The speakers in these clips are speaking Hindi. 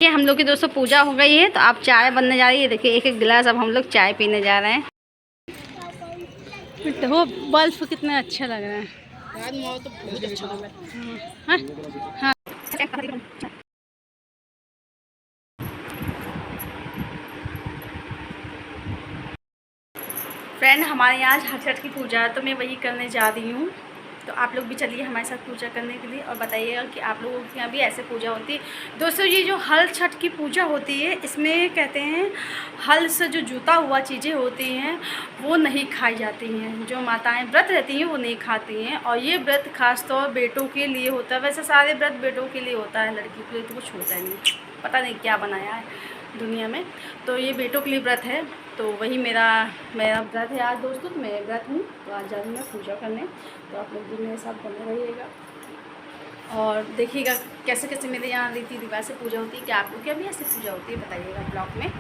ये हम लोग की दोस्तों पूजा हो गई है तो अब चाय बनने जा रही है। देखिए एक एक गिलास अब हम लोग चाय पीने जा रहे हैं। वो बल्ब कितना अच्छा लग रहा है। हाँ हाँ। फ्रेंड हमारे यहाँ हर छठ की पूजा है तो मैं वही करने जा रही हूँ। तो आप लोग भी चलिए हमारे साथ पूजा करने के लिए और बताइएगा कि आप लोगों के यहाँ भी ऐसे पूजा होती है। दोस्तों ये जो हल छठ की पूजा होती है इसमें कहते हैं हल से जो जुता हुआ चीज़ें होती हैं वो नहीं खाई जाती हैं। जो माताएं व्रत रहती हैं वो नहीं खाती हैं और ये व्रत खास तौर बेटों के लिए होता है। वैसे सारे व्रत बेटों के लिए होता है, लड़की के लिए तो कुछ होता ही नहीं। पता नहीं क्या बनाया है दुनिया में, तो ये बेटों के लिए व्रत है। तो वही मेरा व्रत है आज दोस्तों। तो मैं व्रत हूँ तो आज जा रही हूँ मैं पूजा करने। तो आप लोग भी मेरे साथ बने रहिएगा और देखिएगा कैसे कैसे मेरे यहाँ रीति रिवाज से पूजा होती है। क्या आप लोग क्या भी ऐसे पूजा होती है बताइएगा ब्लॉग में।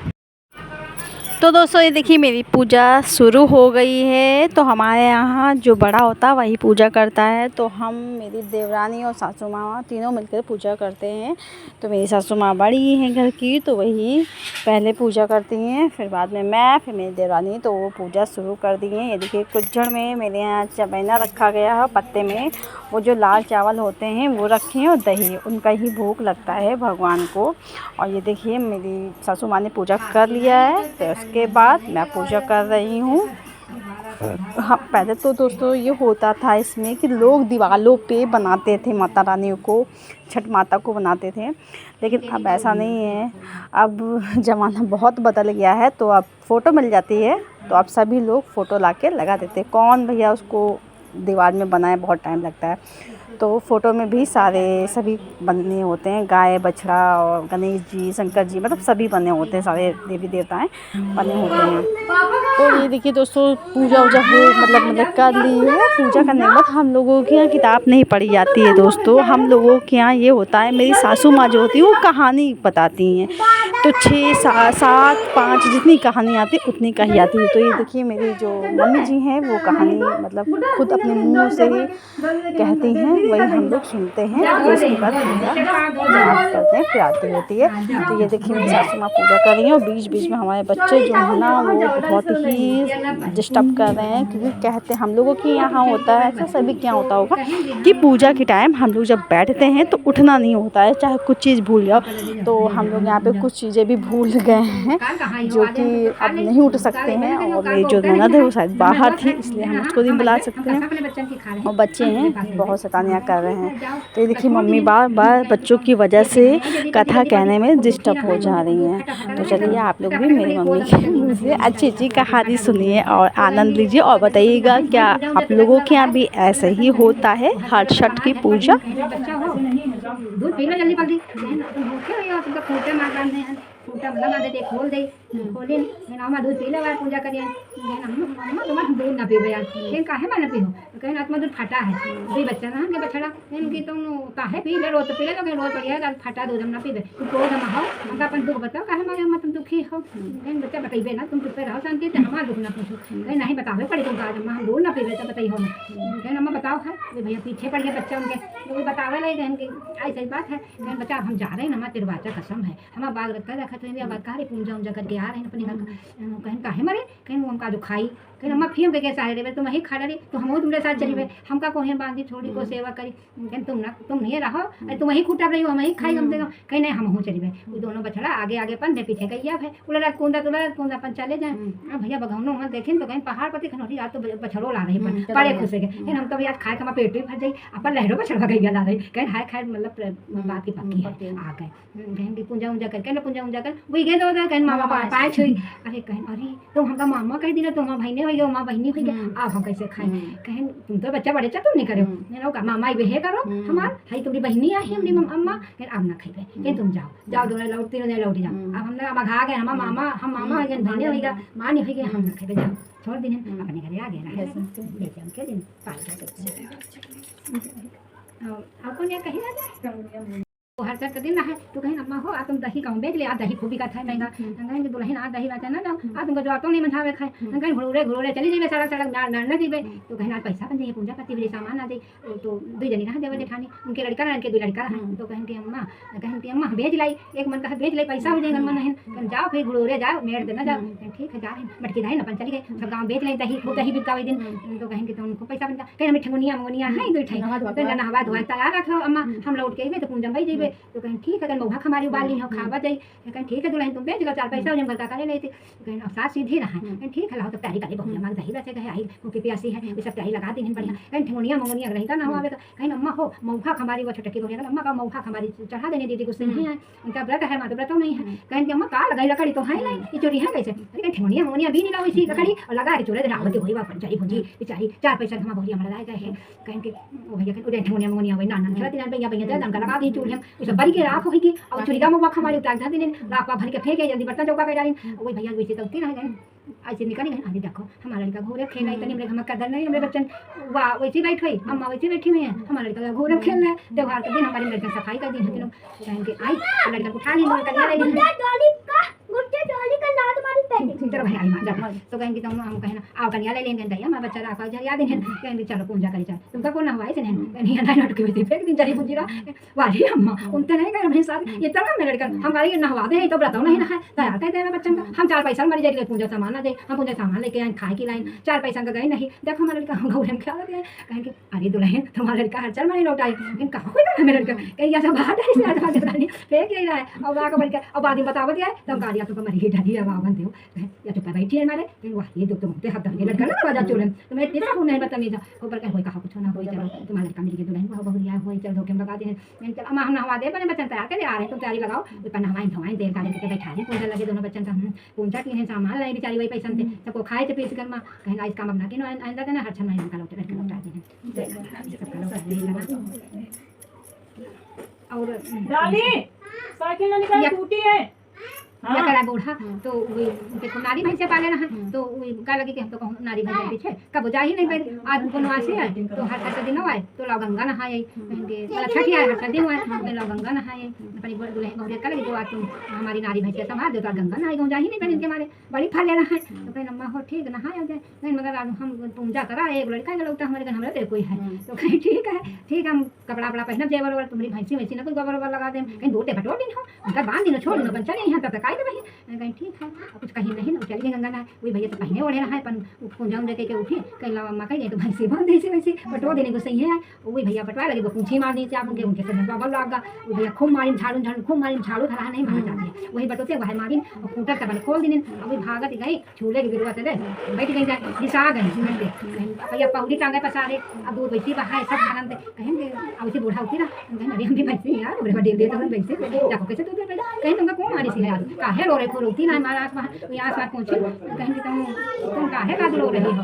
तो दोस्तों ये देखिए मेरी पूजा शुरू हो गई है। तो हमारे यहाँ जो बड़ा होता है वही पूजा करता है। तो हम मेरी देवरानी और सासू माँ तीनों मिलकर पूजा करते हैं। तो मेरी सासू माँ बड़ी हैं घर की तो वही पहले पूजा करती हैं, फिर बाद में मैं, फिर मेरी देवरानी, तो वो पूजा शुरू कर दी है। ये देखिए कुज्जड़ में मेरे यहाँ चबैना रखा गया है, पत्ते में वो जो लाल चावल होते हैं वो रखे हैं और दही, उनका ही भोग लगता है भगवान को। और ये देखिए मेरी सासू माँ ने पूजा कर लिया है। तो उसके बाद मैं पूजा कर रही हूँ। हाँ पहले तो दोस्तों ये होता था इसमें कि लोग दीवारों पे बनाते थे माता रानी को, छठ माता को बनाते थे, लेकिन अब ऐसा नहीं है। अब ज़माना बहुत बदल गया है तो अब फ़ोटो मिल जाती है तो अब सभी लोग फ़ोटो लाके लगा देते हैं। कौन भैया उसको दीवार में बनाए, बहुत टाइम लगता है। तो फ़ोटो में भी सभी बने होते हैं, गाय बछड़ा और गणेश जी, शंकर जी, मतलब सभी बने होते हैं, सारे देवी देवताएं बने होते हैं। तो ये देखिए दोस्तों पूजा वूजा हो मतलब कर ली है। पूजा करने के बाद हम लोगों के यहाँ किताब नहीं पढ़ी जाती है दोस्तों। हम लोगों के यहाँ ये होता है, मेरी सासू माँ जो होती है वो कहानी बताती हैं। तो 6 7 5 जितनी कहानी आती है उतनी कही जाती है। तो ये देखिए मेरी जो मम्मी जी हैं वो कहानी मतलब खुद अपने मुँह से ही कहती हैं, वही हम लोग सुनते हैं। तो इसके बाद पूजा समाप्त करते हैं, फिर आरती होती है। तो ये देखिए मेरी सासू माँ पूजा कर रही हैं और बीच बीच में हमारे बच्चे जो है ना वो बहुत ही डिस्टर्ब कर रहे हैं, क्योंकि कहते हैं हम लोगों के यहाँ होता है, ऐसा सभी क्या होता होगा कि पूजा के टाइम हम लोग जब बैठते हैं तो उठना नहीं होता है, चाहे कुछ चीज़ भूल जाओ। तो हम लोग यहाँ पे कुछ चीज़ें भी भूल गए हैं जो कि अब नहीं उठ सकते हैं। और मेरी जो ननद है वो शायद बाहर थी इसलिए हम उसको नहीं बुला सकते हैं, और बच्चे हैं बहुत शैतानियाँ कर रहे हैं। तो ये देखिए मम्मी बार बार बच्चों की वजह से कथा कहने में डिस्टर्ब हो जा रही हैं। तो चलिए आप लोग भी मेरी मम्मी के मुँह से अच्छी अच्छी कहानी सुनिए और आनंद लीजिए और बताइएगा क्या आप लोगों के यहाँ भी ऐसे ही होता है हर छठ की पूजा। फूटा लगा देते खोल दे खोले ना दूध पी ले पूजा करिए मम्मा तुम दूध ना पीबे यार केन काहे माने पीहो कहीं आत्मा दूध फटा है कोई बच्चा ना के बछड़ा केन की तुम काहे पी ले रोज पी ले तो रोज पड़िया दाल फटा दूध हम ना पीबे तू को हम हो हमका अपन दुख बताओ काहे मारे हम तुम दुखी हो केन बच्चा बताइबे ना तुम चुप रहो शांति से हमारा दुख ना पूछो कहीं नहीं बतावे पड़े तुम आज हम दूध ना पीबे तो बताई हो केन अम्मा बताओ है ये भैया पीछे पड़ गए बच्चा उनके वो बतावे ले केन की ऐसी बात है केन बच्चा हम जा रहे हैं ना तेरे बाचा कसम है हम बाग रखा रखा तो अब कहा पूजा उजा करके आ रहे हैं अपने घर कहीं काहे मरे कहीं वो हमका जो खाई कहीं अम्मा फिर के कैसा रे तुम वही खा रहे तो हम तुम्हारे साथ चली गए हमका कोहे बांधी थोड़ी को सेवा करी कहीं तुम नहीं रहो तुम वही खूटा रही हो हम वही खाई कम से कम कहीं नहीं हम हूँ चली गए वो दोनों बछड़ा आगे आगे पन पीछे गई है उड़ा कूदा अपन चले जाए भैया बघौनो वहाँ देखें तो कहीं पहाड़ पर खनौरी रात तो बछड़ो ला रही पर बड़े खुश है कहीं हम कभी आज खाए का पेट भी भर जाई अपन लहरों बछड़ा गई ला रही कहीं हाय खाए मतलब बात की पक्की है आ गए कहीं पूजा उजा करके पूजा उजा कर वही गए तो कहीं मामा पाए छुई अरे कहीं अरे तुम हमका मामा कह दिला तुम बहने हो गए माँ बहनी हो गए आप हम कैसे खाए कहीं तुम तो बच्चा बड़े तुम नहीं करो का मामा बेहे करो हमार हाई तुम्हारी बहनी आई हमारी अम्मा कहीं अब ना खाइबे कहीं तुम जाओ दोनों लौटती नहीं लौट जाओ अब हम लोग भगा गए हम मामा हो गए बहने हो गए माँ नहीं हो गए हम ना खाइबे जाओ छोड़ दिन अपने घरे आ गए ले जाओ के दिन पाल आपको नहीं कहीं ना हर दिन है तो कहीं अम्मा हो आज तुम दही कहूँ बेच ले, आज दही खूबी का था महंगा। कहें कि दुल्हन आज दही बात ना जाओ, आज तुमको जो तो नहीं मंझावे खाए। कहें घुड़ोरे चली जाइए सड़क सड़क ना दीबे। तो कहें आज पैसा बन जाइए, पूजा पाती बजे सामान आ जाए। तो दो जनी रहा देवे जेठानी, उनके लड़का रहा, उनके दो लड़का रहा। तो कहें कि अम्मा बेच लाई, एक मन कहा बेच लाई, पैसा हो जाएगा। मन नहीं जाओ फिर घुड़ोरे जाओ, मेड़ देना जाओ। ठीक है जा रहे हैं, मटकी दाई अपन चली गई, सब गाँव बेच लाई दही, खूब दही बिकावे दिन। तो कहेंगे तो उनको पैसा बनता। कहें हमें ठंगुनिया मंगुनिया है दो ठई, नहवा धोआ तैयार रखो अम्मा, हम लौट के अइबे तो पूंजम भाई जेबे। तो कहें ठीक है, मौहा हमारी उबाली हो खावा जाई। कहें ठीक है दुल्हन तुम बेच लो, 4 पैसा हो जाए, घर का ले लेते। कहें अब साथ सीधे रहा। कहें ठीक है लाओ, तो तैयारी करे बहुत मांग दही बचे गए, आई भूखी प्यासी है, ये सब तैयारी लगा दी बढ़िया। कहें ठंगुनिया मंगुनिया रहेगा ना आवे। कहें अम्मा हो मौहा हमारी वो छोटकी बोलिएगा, अम्मा का मौहा हमारी चढ़ा देने दीदी कुछ नहीं है, उनका व्रत है, माँ तो व्रत नहीं है। कहें कि अम्मा का लगाई लकड़ी तो है नहीं, ये चोरी है कैसे। कहें ठंगुनिया मंगुनिया भी नहीं लाओ इसी लकड़ी और लगा के चोरे देना आवती हुई बाप चली भुंजी बेचारी 4 पैसा हम बोलिए हमारा लाए गए हैं। कहें कि ओ भैया कहें उधर ठंगुनिया मंगुनिया वही नाना खेलते ना भैया भैया दे दंका लगा दी चूड़ी हम उसे बड़ी के राख होगी और चूड़ीगा मौका हमारी उतार धा देने राख भर के फेंके जल्दी बर्तन चौका कर डाली। वही भैया वैसे तो उतरी रह गए, ऐसे निकल गए। अरे देखो हमारा लड़का घोड़े खेलना है, तनी हम कदर नहीं, हमारे बच्चन वाह वैसे बैठ हुई, अम्मा वैसे बैठी हुई है, हमारा लड़का घोड़े खेलना है। त्योहार के दिन हमारी लड़का सफाई कर दी है, लोग कहेंगे आई लड़का उठा ली लोग कन्या ले तो कहेंगे तुम हम कहना आओ कन्या ले लेंगे दही हमारा बच्चा राखा जरिया दिन कहेंगे चलो पूजा करी जाए तुमका कौन हवाई से नहीं लटके हुए फेंक दिन जरी पूजी वाली अम्मा उनते नहीं गए मेरे साथ ये तरह मेरे लड़का हम गाड़ी नहवा दे तो बताओ नहीं नहाए तैयार कर देना बच्चन का हम 4 पैसा हमारी जरिए पूजा सामान आ जाए, हम पूजा सामान लेके आए खाए की लाइन 4 पैसा का गए नहीं। देखो हमारा लड़का हम घोड़े में ख्याल रखे कहेंगे अरे दुल्हन तुम्हारा लड़का हर चल मानी लौट आई, लेकिन कहाँ कोई मेरा लड़का कहीं ऐसा बाहर फेंक ही रहा है और आगे बढ़ के अब आदमी बतावत है तब गाड़ियाँ तुमको मरी ढली है वहाँ बनते हो या तो बैठी है हमारे वाह ये तो मुझे हाथ धरने लड़का ना बाजा चोरन तो मैं इतना हूँ नहीं बदतमीज ऊपर कहीं कहा कुछ ना हो चलो तुम्हारा लड़का मेरी दुल्हन को बहुरिया हो चल धोखे में लगा दे चल अम्मा हम नहवा दे बने बच्चन तैयार कर आ रहे तुम तैयारी लगाओ ऊपर नहवाएं धोवाएं देर गाड़ी के बैठा रहे पूजा लगे दोनों बच्चन का पूजा की है सामान लाई बेचारी वही पैसा थे सबको खाए थे पीस कर माँ कहना इस काम अपना के आइंदा देना हर छन महीने का लौटे लड़का लौटा देना और साइकिल ना निकाल टूटी है या करा बूढ़ा तो देखो नारी भैंसे पाले रहा तो का लगे कि हम तो कहूँ नारी भैंसे पीछे कब जा ही नहीं पाए आज उनको नवासी है तो हर हर दिन आए तो लाओ गंगा नहाए कहेंगे मतलब छठी आए हर दिन आए लाओ गंगा नहाए अपनी दुल्हन बहुरिया का लगे तो आज तुम हमारी नारी भैंसे संभाल दो तो गंगा नहाए जा ही नहीं पाए इनके मारे बड़ी फल ले रहा है तो कहीं अम्मा हो ठीक नहाया जाए नहीं मगर हम पूजा करा एक लड़का लौटा हमारे घर हमारे कोई है तो कहीं ठीक है हम कपड़ा वपड़ा पहना जेवर ववर तुम्हारी भैंसी वैसी ना कोई गोबर वबर लगा दे कहीं धोते बटोर दिन हो उनका बांध दिन छोड़ दिन बच्चा नहीं तब तक आई तो कहीं ठीक है और कुछ कहीं नहीं ना चली गंगा ना वही भैया तो पहने ओढ़े रहा है अपन पूजा उजा के उठी कहीं लाओ अम्मा कहीं तो भैंसी बांध दी वैसे बटवा देने को सही है वही भैया बटवा लगे वो पूछी मार दी आप उनके सब बाबा लगा वो भैया खूब मारी झाड़ू खूब मारी झाड़ू धरा नहीं मार जाते वही बटोते वह मारी और खूंटर का बल खोल दिन अभी भागत गई झूले की गिरवा चले बैठ गई जाए दिशा गई भैया पौड़ी टांगे पसारे अब दूध वैसी बहा सब आनंद कहेंगे अब बूढ़ा उठी ना अरे हम भी भैंसी यार बड़े बड़े देते हैं वैसे देखो कैसे दूध कहीं तुमका कौन मारी सी यार काहे रो रहे रोती ना हमारा आसपास पहुँची कहेंगे तुम काहे का रो रही हो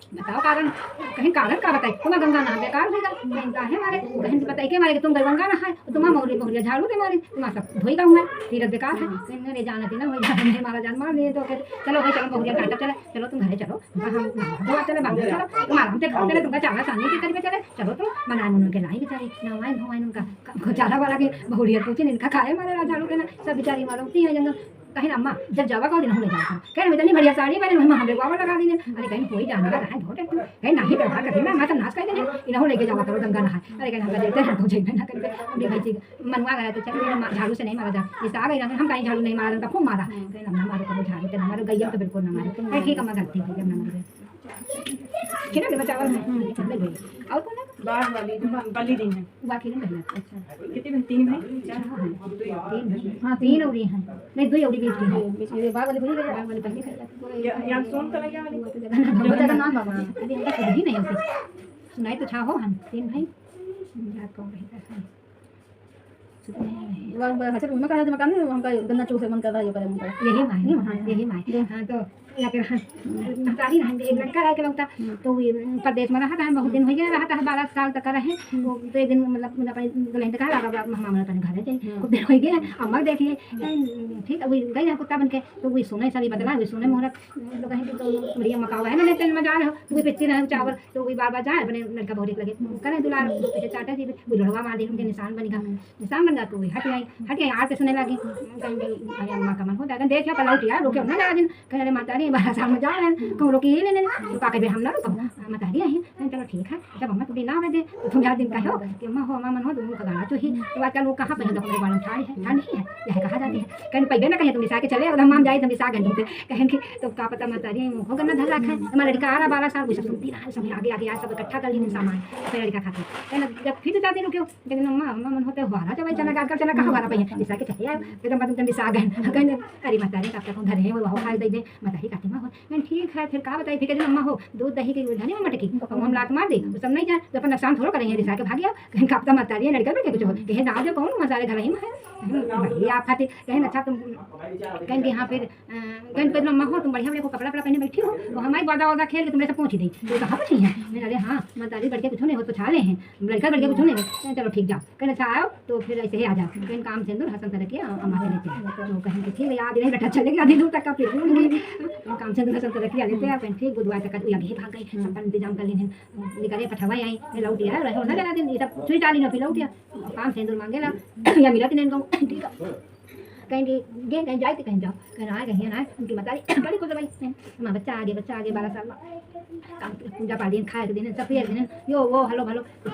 बताओ कारण कहीं कारण का बताए तुम्हें गंगा नहा बेकार होगा कहीं काहे मारे कहीं बताइए के मारे तुम गंगा नहाए तुम्हारा मौरी बहुरिया झाड़ू दे मारे तुम्हारा सब धोई हुआ तीरथ बेकार है कहीं मेरे जाना थी ना वही जान नहीं मारा जान मार लिए तो फिर चलो भाई चलो बहुरिया काटा चले चलो तुम घरे चलो हम दुआ चले बांध चलो तुम आराम से खाओ चले तुमका चावल सामने के करके चले चलो तुम मना मुन के लाई बेचारी नवाए भवाए उनका चारा वाला के बहुरिया पूछे इनका खाए मारे झाड़ू के ना सब बेचारी मारती है जंगल कहीं अम्मा जब जावा का दिन होने जाता कहीं इतनी बढ़िया साड़ी पहने हम हमें बाबा लगा देने अरे कहीं कोई जाना रहा धोटे कहीं नहीं व्यवहार करते ना मैं तो नाच कर देने इन्हों लेके जावा करो गंगा नहाए अरे कहीं हम देते हैं तो जैसे ना करके अपनी भाई मनवा गया तो चलो झाड़ू से नहीं मारा जा इस आ गई हम कहीं झाड़ू नहीं मारा उनका खूब मारा कहीं अम्मा मारो करो झाड़ू से मारो गैया तो बिल्कुल ना मारो कहीं ठीक अम्मा गलती हो जब ना मारे कितना चावल में और कौन बाहर वाली जो वाली दिन है बाकी नहीं करना अच्छा कितने दिन 3 है 4 हाँ 3 और हैं नहीं 2 और बीच में बीच में बाहर वाली भूल गए बाहर वाली पहले कर या सोन कलर क्या वाली बहुत ज्यादा नाम बाबा अरे इनका खुद ही नहीं होती सुनाई तो छा हो हम 3 भाई याद कौन रहता है हचर में कहा मकान में हमका गन्ना चूसे मन कर रहा है करे मन कर यही माय हाँ तो लेकिन महतारी रहेंगे एक लड़का रह के लगता तो वो प्रदेश में रहा था बहुत दिन हो गया रहा था 12 साल तक रहे वो तो एक दिन मतलब अपने दुल्हन कहा लगा मामा अपने घर जाए खूब दिन हो गए अम्मा देखिए ठीक है वही गई कुत्ता बन के तो वही सोने सभी बदला वही सोने मुहूर्त लोग कहें तो बढ़िया मकाओ है ना तेल में जा रहे हो तो वही पिच्ची रहे चावल तो वही बार बार जाए अपने लड़का बहुत लगे करें दुलार पीछे चाटा जी वो लड़वा मार दी उनके निशान बन गया तो वही हट गई आके सुनने लगी अरे अम्मा का मन हो जाएगा देख लिया पलौट यार रोके ना दिन कह रहे माता री 12 साल में जा रहे हैं कहूँ रोकी ही लेने तो का हम ना रुको माता री आई चलो ठीक है जब अम्मा तुम ना दे तो तुम 4 दिन कहो कि अम्मा हो अम्मा मन हो तुम गाना चाहिए तो आजकल लोग कहाँ पहले हमारे बालों ठाड़ है ठाड़ नहीं है यह कहा जाती है कहीं पहले ना कहें तुम दिशा के चले अगर हम जाए तुम दिशा गए तुमसे कहें कि तो का पता माता री मुँह करना धर रखा है हमारा लड़का आ रहा 12 साल वो सब सुनती रहा सब आगे आगे सब इकट्ठा कर ली सामान फिर लड़का खाते कहना जब फिर जाते रुके लेकिन अम्मा अम्मा मन होते हुआ चला चला कर चला कहाँ वाला पहिया दिशा के चले आए फिर तुम दिशा गए कहने अरे माता री कब तक घर है वो खा दे माता री कहती माँ हो ठीक है फिर कहा बताइए फिर अम्मा हो दूध दही की धनी में मटकी हम लात मार दे तो सब नहीं जाए तो अपन नुकसान थोड़ा करेंगे दिशा के भाग गया कहीं कब तक माता री लड़का बैठे कुछ हो कहे ना जो कौन मसाले घर ही में है भैया आप खाते कहें अच्छा तुम कहें कि हाँ फिर कहें फिर अम्मा हो तुम बढ़िया बढ़िया कपड़ा वपड़ा पहने बैठी हो वो हमारी वादा वादा खेल के तुमने सब पहुँच दी तो कहाँ पहुँची है मैंने अरे हाँ माता री बढ़ के कुछ नहीं हो तो छा ले हैं लड़का बढ़ के कुछ नहीं चलो ठीक जाओ कहें अच्छा आओ तो फिर ऐसे ही आ जाओ कहें काम से अंदर हसन तरह के अम्मा के लेते हैं तो कहें कि ठीक है याद नहीं बैठा चलेगी आधी दूर तक का फिर काम से अंदर हसन तरह के लेते हैं ठीक बुधवार तक आगे भाग गई सब इंतजाम कर ली निकले पठवा आई लौट आया रहे ना जरा दिन ये सब छुई डाली ना फिर लौट काम से अंदर मांगे ला या मिला नहीं कहूँ ठीक है कहीं गे कहीं जाए तो कहीं जाओ कहीं आए कहीं ना उनकी बताई बड़ी खुश भाई हमारा बच्चा आगे 12 साल काम पूजा पाठ दिन खाए दिन सब दिन यो वो हलो भलो तो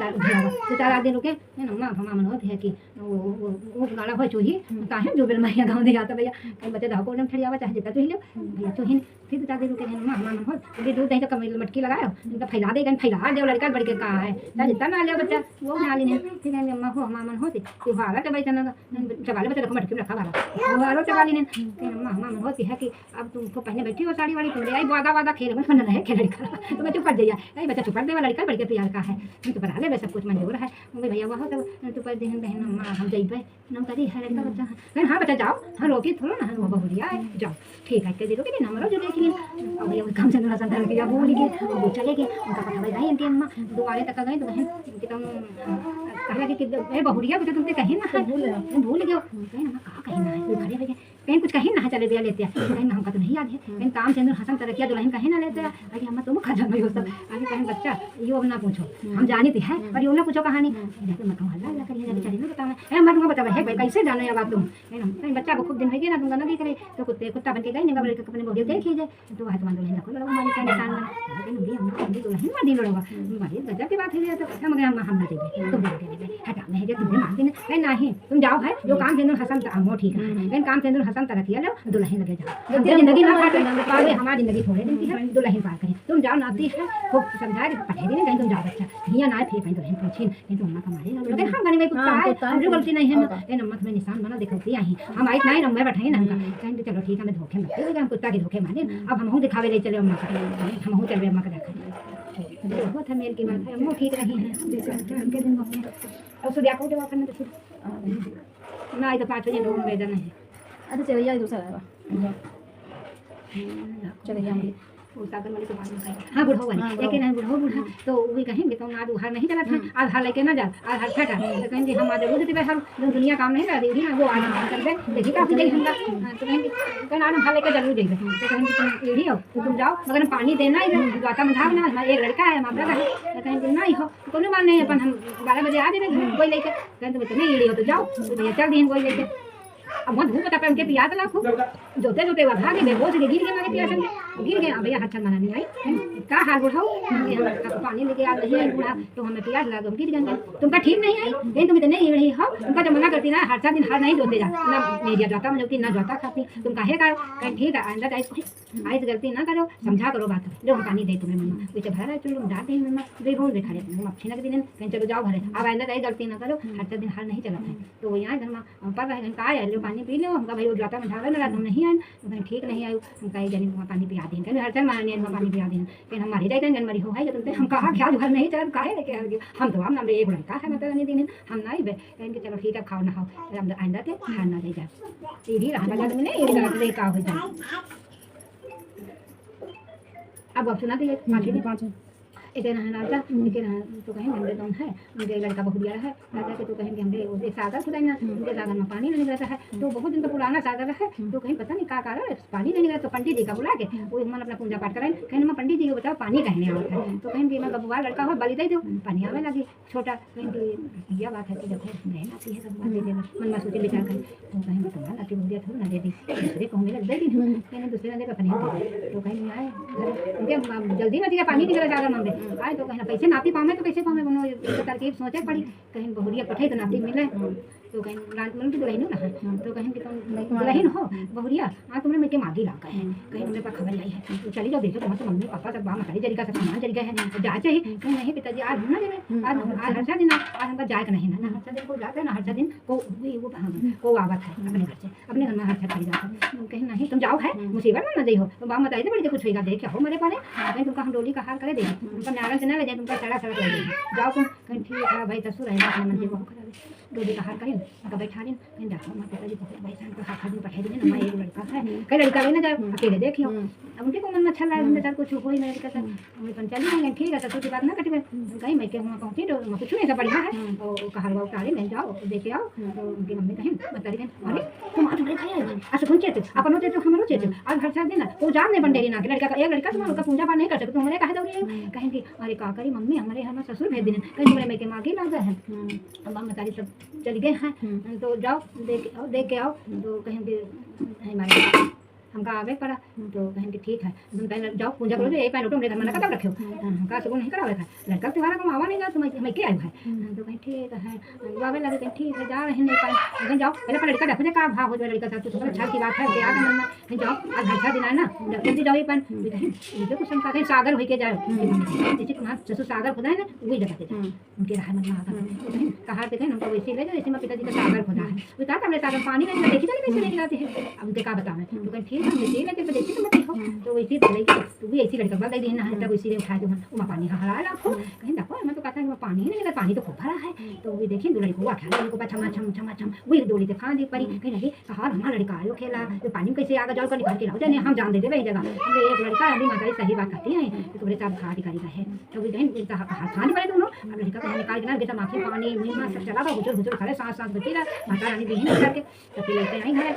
4 दिन रुके है ना माँ मन होती है कि वो गाला हो चूही काहे जो बेल मैया गाँव दे जाता भैया कहीं बच्चे धाव को ठड़ी आवा चाहे जितना चूही लो भैया चूही फिर 4 दिन रुके माँ मन हो फिर दूध दही तो कम मटकी लगाओ उनका फैला दे फैला दे लड़का बढ़ के कहा है चाहे जितना ना लिया बच्चा वो बना ली फिर अम्मा हो माँ मन होती तो हारा तो भाई चना चबाले बच्चे रखो मटकी रखा वाला वो हारो चबा ली अम्मा मन होती है कि अब तुमको पहले बैठी हो साड़ी वाली तुम ले आई वादा खेल में बना रहे खेल लड़का तो मैं चुप कर जाइए अरे बच्चा चुप कर दे लड़का बढ़ के प्यार का है तो बना ले सब कुछ मंजूर है मम्मी भैया वहाँ तो तू पर दिन बहन अम्मा हम जाइए नम करी है लड़का बच्चा है हाँ बच्चा जाओ हाँ रोकी थोड़ा ना वो बहुरिया है जाओ ठीक है कह दे नंबर जो देख लिए अब भैया काम से ना संतर किया भूल गए वो चले गए उनका पता भाई इनकी अम्मा दोबारे तक गए तो बहन कि तुम कहा कि बहुरिया बेटा तुमसे कहीं ना भूल गए कहीं ना खड़े रह गए कहीं कुछ कहीं ना चले दिया लेते हैं कहीं हमका तो नहीं याद है कहीं काम से अंदर हसन तरह किया दुल्हन कहीं ना लेते हैं अरे अम्मा तुम खा जाओ सब आगे कहीं बच्चा यो ना पूछो हम जानी थी है पर यो ना पूछो कहानी मैं कहूँ अल्लाह अल्लाह करिए बेचारी ना बताना है मैं तुमको बता भाई कैसे जानो ये बात तुम कहीं बच्चा को खूब दिन होगी ना तुम गाना भी करे तो कुत्ता बन के गई नहीं अपने बोल देख लीजिए तो वह तुम्हारे दुल्हन को लड़ो हमारी क्या निशान बना दुल्हन मार दी लड़ोगा बड़ी गजब की बात है तो मगर हम ना देंगे तुम दे हटा मैं तुम्हें मानती नहीं तुम जाओ है जो काम से हसन वो ठीक है लेकिन काम से हसन तरह किया लो दुल्हन लगे जाओ जिंदगी ना पावे हमारी जिंदगी थोड़े दिन की है दुल्हन पार करें तुम जाओ नाती है खूब समझा पढ़े दिन कहीं तुम जाओ बच्चा हिया ना फिर कहीं दुल्हन पूछी नहीं तो अम्मा कमारे लेकिन हम गाने में कुत्ता है जो गलती नहीं है ना ये नम्मा तुम्हें निशान बना दिखाती आई हम आई नहीं नम्बर बैठाए ना हमका कहेंगे चलो ठीक है मैं धोखे मारते हम कुत्ता के धोखे मारे अब हम दिखावे ले चले अम्मा का हम चले अम्मा का देखा बहुत है मेरे की बात है वो ठीक नहीं है और सूर्या को जवाब करना तो ना तो 5 बजे रूम में जाना है अरे चलिए दूसरा आएगा चलिए हम वो सागर वाली के बाद में कहें हाँ बुढ़ो वाली लेकिन नहीं बुढ़ो तो वही कहेंगे तो आज उधार नहीं चला था आधार लेके ना जा आधार फटा तो कहेंगे हम आज बुझते हम दुनिया काम नहीं कर रही ना वो आज हम कर दे देखिए काफी देगी हम तो कहेंगे कहना आज हम लेकर जरूर जाएंगे तो कहेंगे तुम एड़ी हो तो तुम जाओ मगर पानी देना ही द्वाता में धावना हमारा एक लड़का है हमारा है तो कहेंगे नहीं हो कोई मान नहीं अपन हम 12 बजे आ जाएंगे कोई लेके कहेंगे तुम नहीं एड़ी हो तो जाओ तो भैया चल देंगे कोई लेके अब वहाँ धूप पता उनके पिया लाखों जोते जोते वह भागे बेहोश गिर गए हमारे पिया गिर गए भैया हाथ मना नहीं आई का हाल बुढ़ाओ पानी लेके आ रही है बूढ़ा तो हमें पिया ला गिर गए तुमका ठीक नहीं आई लेकिन तुम इतने ही हो तुमका जब मना करती ना हर दिन हर नहीं जोते जा ना मेरिया जाता मतलब ना जाता खाती तुम काहे करो कहीं ठीक है आइंदा आई गलती ना करो समझा करो बात जो हम पानी दे तुम्हें मम्मा पीछे भरा चलो जाते हैं मम्मा दे बोल दिखा रहे हम अच्छी लग दिन कहीं चलो जाओ घरे अब आइंदा गलती ना करो हर दिन हर नहीं चलता है तो वो यहाँ घर में पर रहे का आए पानी पी लो हमका भाई वो जाता में ढाला ना तुम नहीं आए तो ठीक नहीं आयो हम कहीं जाने वहाँ पानी पिया दें कभी हर टाइम मारने वहाँ पानी पिया दें फिर हम मारी जाते हैं जनवरी हो है तुमसे हम कहा क्या घर नहीं चला काहे लेके आ गए हम तो हम एक लड़का है मतलब नहीं दिन हम नहीं बे कहेंगे चलो ठीक है खाओ ना खाओ हम आइंदा थे खाना दे जाए सीधी रहा में नहीं का हो जाए अब सुना दीजिए पाँच एक राजा एक तो कहेंगे हमरे कौन है उनके लड़का बहुत दिया है राजा के तो कहेंगे हमरे वो सागर खुदा ना उनके सागर में पानी नहीं रहता है तो बहुत दिन का पुराना सागर है तो कहीं पता नहीं क्या कारण है पानी नहीं रहता तो पंडित जी का बुला के वो मन अपना पूजा पाठ कराएं कहीं मैं पंडित जी को बताओ पानी कहने आता है तो कहेंगे मैं बबुआ लड़का हो बलि दे दो पानी आवे लगी छोटा कहेंगे यह बात है कि देखो बहन आती है सब बात दे देना मन में सोचे विचार करें तो कहेंगे तुम्हारा लाठी बुढ़िया थोड़ी ना दे दी दूसरे को हमें दे दी कहेंगे दूसरे ने देखा नहीं तो कहेंगे आए उनके जल्दी में दिया पानी निकला सागर मांगे आए तो कहीं पैसे नापी पावे तो कैसे पावे उन्होंने तरकीब सोचे पड़ी कहीं बहुरिया पठाई तो नापी मिले तो कहीं मतलब की दुल्हन ना तो कहीं कि तुम दुल्हन हो बहुरिया हाँ तुमने मेरे मागी ला कहीं मेरे पास खबर आई है तो चली जाओ देखो तुम्हारे मम्मी पापा सब बाहर मसाली जरिका सब सामान जरिका है तो जा चाहिए कहीं नहीं पिताजी आज ना देवे आज हर दिन आज हमका जाए नहीं ना हर दिन को जाते ना हर दिन को आवत है अपने घर से अपने घर में हर खरीद जाता कहीं नहीं तुम जाओ है मुसीबत में न दे हो तो बाप बताइए बड़ी कुछ होगा देख हो मेरे पाने कहीं तुमका हम डोली का हार करे दे तुमका नारंग से ना ले जाए तुमका सड़ा सड़ा कर दे जाओ तुम कहीं ठीक है भाई ससुर है अपने मन से बहुत करा डोली का हार करें उनका बैठा दिन कहीं जाओ माता पिताजी को भाई सान को हाथ में पठा देने ना एक लड़का है कई लड़का लेना जाए अकेले देखियो अब उनके को मन में अच्छा लगा उनके साथ कुछ हो ही नहीं कहता हमें पंचायत नहीं ठीक है ससुर की बात ना कटे कहीं मैं के वहाँ पहुँची तो कुछ नहीं ऐसा बढ़िया है और कहा हुआ उतारे मैं जाओ देखे आओ तो उनकी मम्मी कहें बता रही अरे तुम आज बड़े खाया अच्छा सुन चेत अपन होते तो हम होते आज हर साल दिन वो जान नहीं बंडेरी ना लड़का का एक लड़का तुम्हारा पूजा पाठ नहीं कर सकते तुम्हारे कहे दौड़ी कहेंगे अरे का करी मम्मी हमारे हमारे ससुर भेज देने कहीं मेरे मैं के माँ लग गए हैं अब हम बता सब चल गए हैं तो जाओ देख के आओ तो कहेंगे हमारे हमका आवे पड़ा तो कहेंगे ठीक है तुम पहले जाओ पूजा करो एक पैन उठो मेरे घर में कब रखो हमका सुबह नहीं करावे था लड़का तुम्हारा को आवा नहीं जा तुम मैं के आए है तो कहीं ठीक है आवे लगे कहीं ठीक है जा रहे नहीं पाए कहीं जाओ पहले पर लड़का देखो का भाव हो जाए लड़का साथ तो अच्छा की बात है याद मन में कहीं जाओ आज अच्छा दिन है ना जल्दी जाओ एक पैन मुझे कुछ शंका कहीं सागर होके जाओ जैसे तुम्हारा ससुर सागर खुदा है ना वही जगह पे जाओ उनके राह मन में आकर कहा देखें हमको वैसे ले जाओ जैसे मेरे पिताजी का सागर खुदा है बता हमने सागर पानी नहीं देखी तो कैसे नहीं जाते हैं अब उनके का बतावे तो कहीं ठीक है देखिए लेकिन तो देखिए तो मत देखो तो वैसी तो भी ऐसी लड़का दे देना है तब वैसी रे उठा दो वो पानी का हरा आपको कहीं देखो मैं तो कहता है पानी नहीं लगा पानी तो खूब भरा है तो वो देखिए दो लड़को आ खेला लड़को छमा छम छमा छम वही डोली से फांदी पड़ी कहीं लगे कहा हमारा लड़का आयो खेला तो पानी में कैसे आगे जाओ कर निकाल के लाओ जाने हम जान देते वही जगह हमने एक लड़का अभी माता सही बात करती है तो तुम्हारे साथ खा अधिकारी रहे तो भी कहीं हाथ खाने पड़े दोनों अब लड़का को निकाल के ना बेटा माखी पानी मीमा सब चला था हुजूर हुजूर खड़े सांस सांस बची रहा माता रानी भी नहीं करके तो फिर लड़के आई है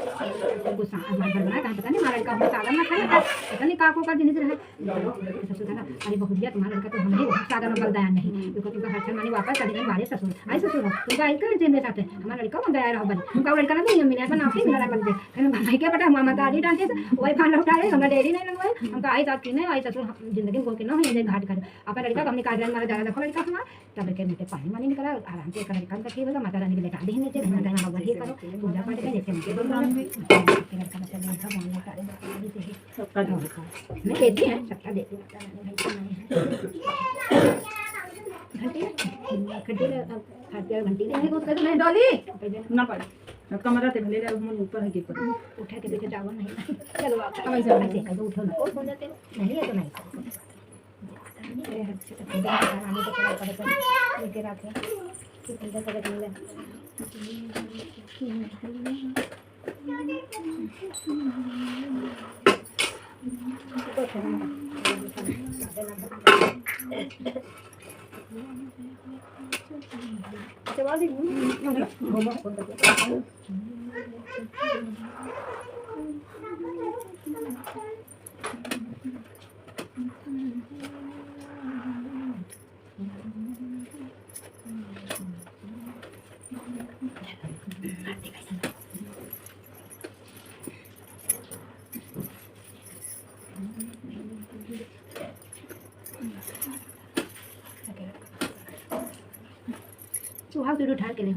तो सांस बनाया कहाँ पता नहीं हमारा लड़का हम सागर में खाया पता नहीं काको का जिनिस रहा ससुर कहा अरे बहुदिया तुम्हारा लड़का तो हमें सागर में बलदाया नहीं क्योंकि तुमका हर मानी वापस चली गई हमारे ससुर आई ससुर तुमका आई कर मेरे साथ हमारा लड़का में गया रहो बन तुमका लड़का ना नहीं मिला था नापी मिला बन दे कहने भाई के बेटा मामा गाड़ी डांटे वही फान उठा रहे हमरा डेरी नहीं लगवाए हमका आई साथ की नहीं आई ससुर जिंदगी में के ना है घाट कर अपना लड़का हमने काज मारा जा रहा लड़का हमारा तब के बेटे पानी मानी निकला आराम से लड़का का होगा माता रानी के लेटा दी नहीं थे कहना कहना वही करो पूजा पाठ करें जैसे उनके लड़का बच्चा नहीं था बोलने का मैं देती है सबका देती घंटी नहीं डोली ना पड़े कमरा ते भले मन ऊपर है के पर उठा के देखे जाओ नहीं चलो आप ऐसे कर दो उठो ना और हो जाते नहीं है तो नहीं अरे हर से तो आने को चला पड़े लेके रखे कि अंदर तक मिले सुहाग तो उठा के ले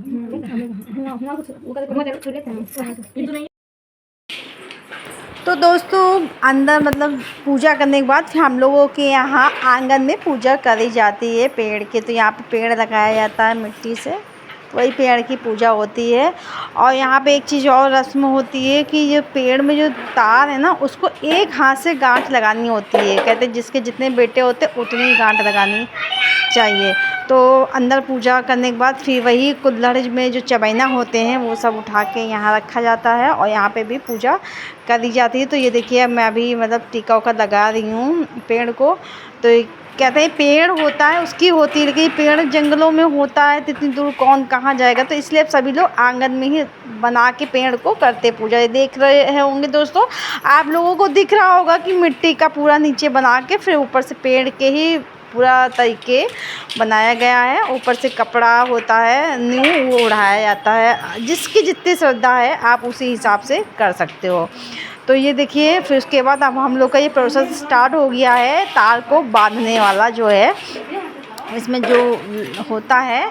तो दोस्तों अंदर मतलब पूजा करने के बाद फिर हम लोगों के यहाँ आंगन में पूजा करी जाती है पेड़ के। तो यहाँ पे पेड़ लगाया जाता है मिट्टी से, वही पेड़ की पूजा होती है। और यहाँ पे एक चीज़ और रस्म होती है कि ये पेड़ में जो तार है ना उसको एक हाथ से गांठ लगानी होती है। कहते हैं जिसके जितने बेटे होते उतनी गांठ लगानी चाहिए। तो अंदर पूजा करने के बाद फिर वही कुल्हड़ में जो चबैना होते हैं वो सब उठा के यहाँ रखा जाता है और यहाँ पे भी पूजा करी जाती है। तो ये देखिए मैं अभी मतलब टीका उका लगा रही हूँ पेड़ को। तो कहते हैं पेड़ होता है उसकी होती है, लेकिन पेड़ जंगलों में होता है तो इतनी दूर कौन कहाँ जाएगा, तो इसलिए अब सभी लोग आंगन में ही बना के पेड़ को करते पूजा। ये देख रहे होंगे दोस्तों, आप लोगों को दिख रहा होगा कि मिट्टी का पूरा नीचे बना के फिर ऊपर से पेड़ के ही पूरा तरीके बनाया गया है। ऊपर से कपड़ा होता है न्यू वो उड़ाया जाता है। जिसकी जितनी श्रद्धा है आप उसी हिसाब से कर सकते हो। तो ये देखिए फिर उसके बाद अब हम लोग का ये प्रोसेस स्टार्ट हो गया है तार को बांधने वाला जो है, इसमें जो होता है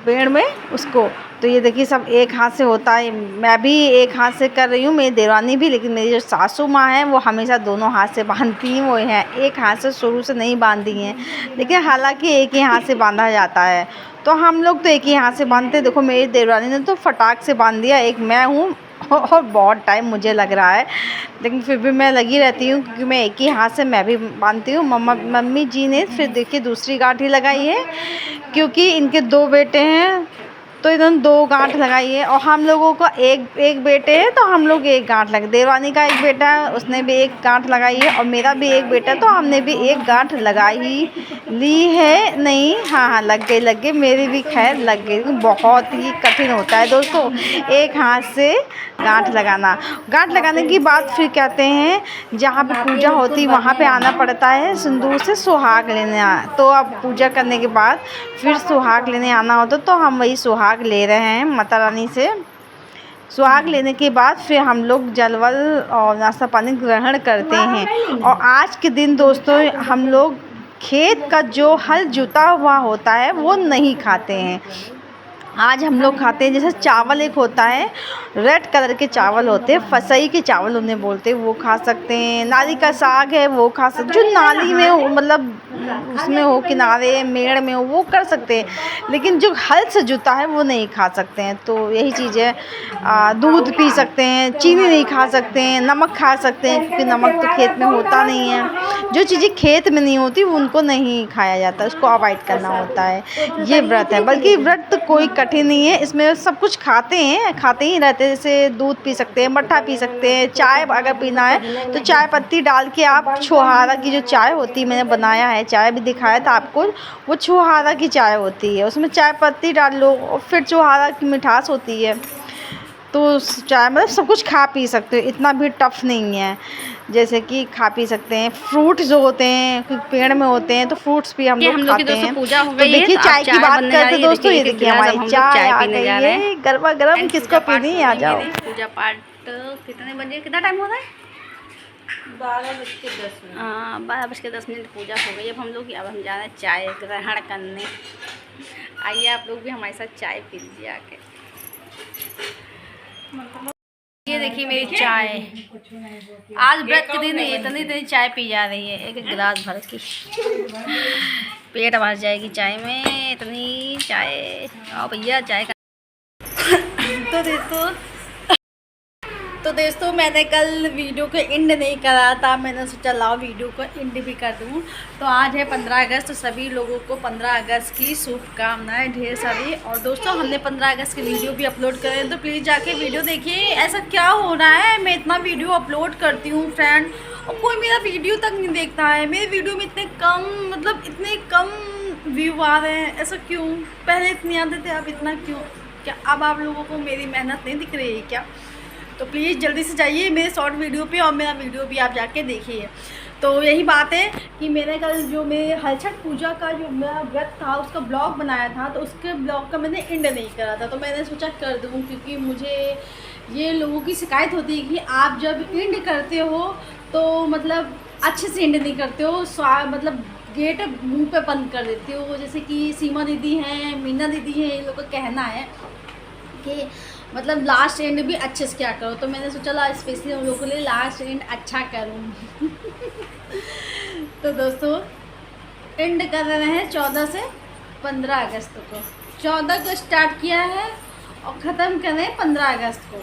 पेड़ में उसको। तो ये देखिए सब एक हाथ से होता है, मैं भी एक हाथ से कर रही हूँ, मेरी देवरानी भी, लेकिन मेरी जो सासू माँ हैं वो हमेशा दोनों हाथ से बांधती हैं। वो हैं एक हाथ से शुरू से नहीं बांधी हैं, लेकिन हालांकि एक ही हाथ से बांधा जाता है। तो हम लोग तो एक ही हाथ से बांधते हैं। देखो मेरी देवरानी ने तो फटाक से बांध दिया, एक मैं हूँ और बहुत टाइम मुझे लग रहा है, लेकिन फिर भी मैं लगी रहती हूँ क्योंकि मैं एक ही हाथ से मैं भी बांधती हूँ। मम्मी जी ने फिर देखिए दूसरी गांठी लगाई है क्योंकि इनके 2 बेटे हैं तो इन्होंने 2 गांठ लगाई है। और हम लोगों का एक बेटे है तो हम लोग एक गांठ लग, देवरानी का एक बेटा है उसने भी एक गांठ लगाई है और मेरा भी एक बेटा तो हमने भी एक गांठ लगाई ली है। नहीं हाँ लग गई मेरी भी खैर लग गई। बहुत ही कठिन होता है दोस्तों एक हाथ से गांठ लगाना। गांठ लगाने की बात फिर कहते हैं जहाँ पे पूजा होती वहाँ पे आना पड़ता है सिंदूर से सुहाग लेने। तो अब पूजा करने के बाद फिर सुहाग लेने आना होता, तो हम वही सुहाग ले रहे हैं माता रानी से। सुहाग लेने के बाद फिर हम लोग जलवल और नाश्ता पानी ग्रहण करते हैं। और आज के दिन दोस्तों हम लोग खेत का जो हल जुता हुआ होता है वो नहीं खाते हैं। आज हम लोग खाते हैं जैसे चावल एक होता है रेड कलर के चावल होते हैं, फसई के चावल उन्हें बोलते हैं, वो खा सकते हैं। नाली का साग है वो खा सकते, जो नाली में हो मतलब उसमें हो किनारे मेड़ में हो वो कर सकते हैं, लेकिन जो हल से जुता है वो नहीं खा सकते हैं। तो यही चीज़ है। दूध पी सकते हैं, चीनी नहीं खा सकते हैं, नमक खा सकते हैं क्योंकि नमक तो खेत में होता नहीं है। जो चीज़ें खेत में नहीं होती उनको नहीं खाया जाता, उसको अवॉइड करना होता है। ये व्रत है, बल्कि व्रत तो कोई कठिन नहीं है, इसमें सब कुछ खाते ही रहते हैं। जैसे दूध पी सकते हैं, मट्ठा पी सकते हैं, चाय अगर पीना है तो चाय पत्ती डाल के आप छुहारा की जो चाय होती है, मैंने बनाया है चाय भी दिखाया था आपको, वो छुहारा की चाय होती है, उसमें चाय पत्ती डाल लो और फिर छुहारा की मिठास होती है। तो चाय मतलब सब कुछ खा पी सकते हो, इतना भी टफ नहीं है। जैसे कि खा पी सकते हैं, फ्रूट जो होते हैं क्योंकि पेड़ में होते हैं तो फ्रूट्स भी हम लोग खाते हैं। पूजा हो तो गई है, देखिए तो चाय की बात करते दोस्तों, ये देखिए हमारी चाय आ पीने गई जा रहे है गरमा गरम, किसको पीनी आ जाओ। पूजा पाठ कितने बजे, कितना टाइम हो रहा है? 12:10। हाँ 12:10 पूजा हो गई। अब हम लोग अब हम जा रहे हैं चाय ग्रहण करने। आइए आप लोग भी हमारे साथ चाय पी लीजिए आके। ये देखिए मेरी चाय, आज व्रत के दिन इतनी चाय पी जा रही है, एक गिलास भर की। पेट भर जाएगी चाय में, इतनी चाय। आओ भैया चाय का। तो दोस्तों मैंने कल वीडियो को एंड नहीं करा था, मैंने सोचा लाओ वीडियो को एंड भी कर दूँ। तो आज है 15 अगस्त, तो सभी लोगों को 15 अगस्त की शुभकामनाएं ढेर सारी। और दोस्तों हमने 15 अगस्त की वीडियो भी अपलोड करें तो प्लीज़ जाके वीडियो देखिए। ऐसा क्या हो रहा है, मैं इतना वीडियो अपलोड करती हूँ फ्रेंड और कोई मेरा वीडियो तक नहीं देखता है। मेरे वीडियो में इतने कम व्यू आ रहे हैं, ऐसा क्यों? पहले इतने आते थे, अब इतना क्यों? क्या अब आप लोगों को मेरी मेहनत नहीं दिख रही है क्या? तो प्लीज़ जल्दी से जाइए मेरे शॉर्ट वीडियो पे और मेरा वीडियो भी आप जाके देखिए। तो यही बात है कि मैंने कल जो मेरे हल छठ पूजा का जो मेरा व्रत था उसका ब्लॉग बनाया था, तो उसके ब्लॉग का मैंने एंड नहीं करा था, तो मैंने सोचा कर दूँ क्योंकि मुझे ये लोगों की शिकायत होती है कि आप जब एंड करते हो तो मतलब अच्छे से एंड नहीं करते हो, मतलब गेट मुँह पे बंद कर देते हो। जैसे कि सीमा दीदी हैं, मीना दीदी हैं, इन लोग का कहना है कि मतलब लास्ट एंड भी अच्छे से क्या करो। तो मैंने सोचा स्पेशली उन लोगों के लिए लास्ट एंड अच्छा करूँ। तो दोस्तों एंड कर रहे हैं 14 से 15 अगस्त को। 14 को स्टार्ट किया है और ख़त्म कर रहे हैं 15 अगस्त को।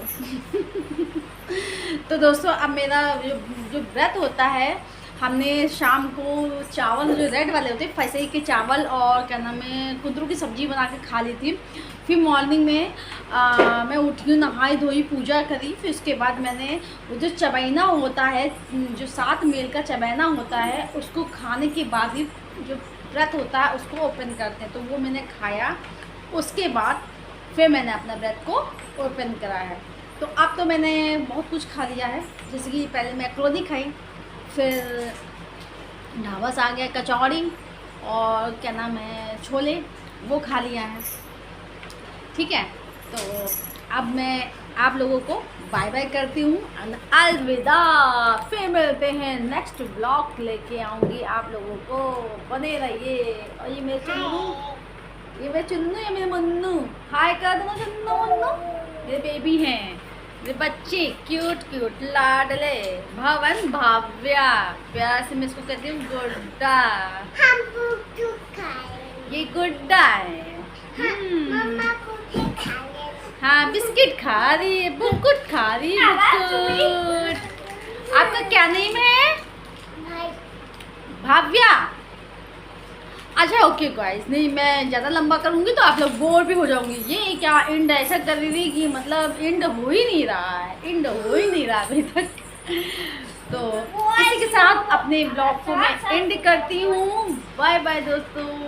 तो दोस्तों अब मेरा जो व्रत होता है हमने शाम को चावल जो रेड वाले होते हैं फैसई के चावल और क्या नाम है कुंदरू की सब्ज़ी बना के खा ली थी। फिर मॉर्निंग में मैं उठी, नहाई धोई, पूजा करी। फिर उसके बाद मैंने वो जो चबैना होता है, जो 7 मील का चबैना होता है, उसको खाने के बाद ही जो व्रत होता है उसको ओपन करते हैं, तो वो मैंने खाया। उसके बाद फिर मैंने अपना व्रत को ओपन करा है। तो अब तो मैंने बहुत कुछ खा लिया है, जैसे कि पहले मैक्रोनी खाई, फिर ढाबा से आ गया कचौड़ी और क्या नाम है छोले, वो खा लिया है। ठीक है, तो अब मैं आप लोगों को बाय बाय करती हूँ, अलविदा। फिर मिलते हैं नेक्स्ट ब्लॉग लेके आऊँगी आप लोगों को, बने रहिए। और ये मेरे चुन्नू, ये मेरे चुन्नू, ये मेरे मुन्नू, हाय कर दो चुन्नू मुन्नू, मेरे बेबी हैं, मेरे बच्चे क्यूट क्यूट लाडले, भवन भाव्या, प्यार से मैं इसको कहती हूँ गुड्डा। ये गुड्डा है। हाँ, बिस्किट खा रही है, बुकुट खा रही है, बुकुट। आपका क्या नेम है? भाव्या। अच्छा ओके गाइस, नहीं मैं ज़्यादा लंबा करूँगी तो आप लोग बोर भी हो जाओगे। ये क्या एंड ऐसा कर रही थी कि मतलब एंड हो ही नहीं रहा है, एंड हो ही नहीं रहा अभी तक। तो इसी के साथ अपने ब्लॉग को मैं एंड करती हूँ। बाय बाय दोस्तों।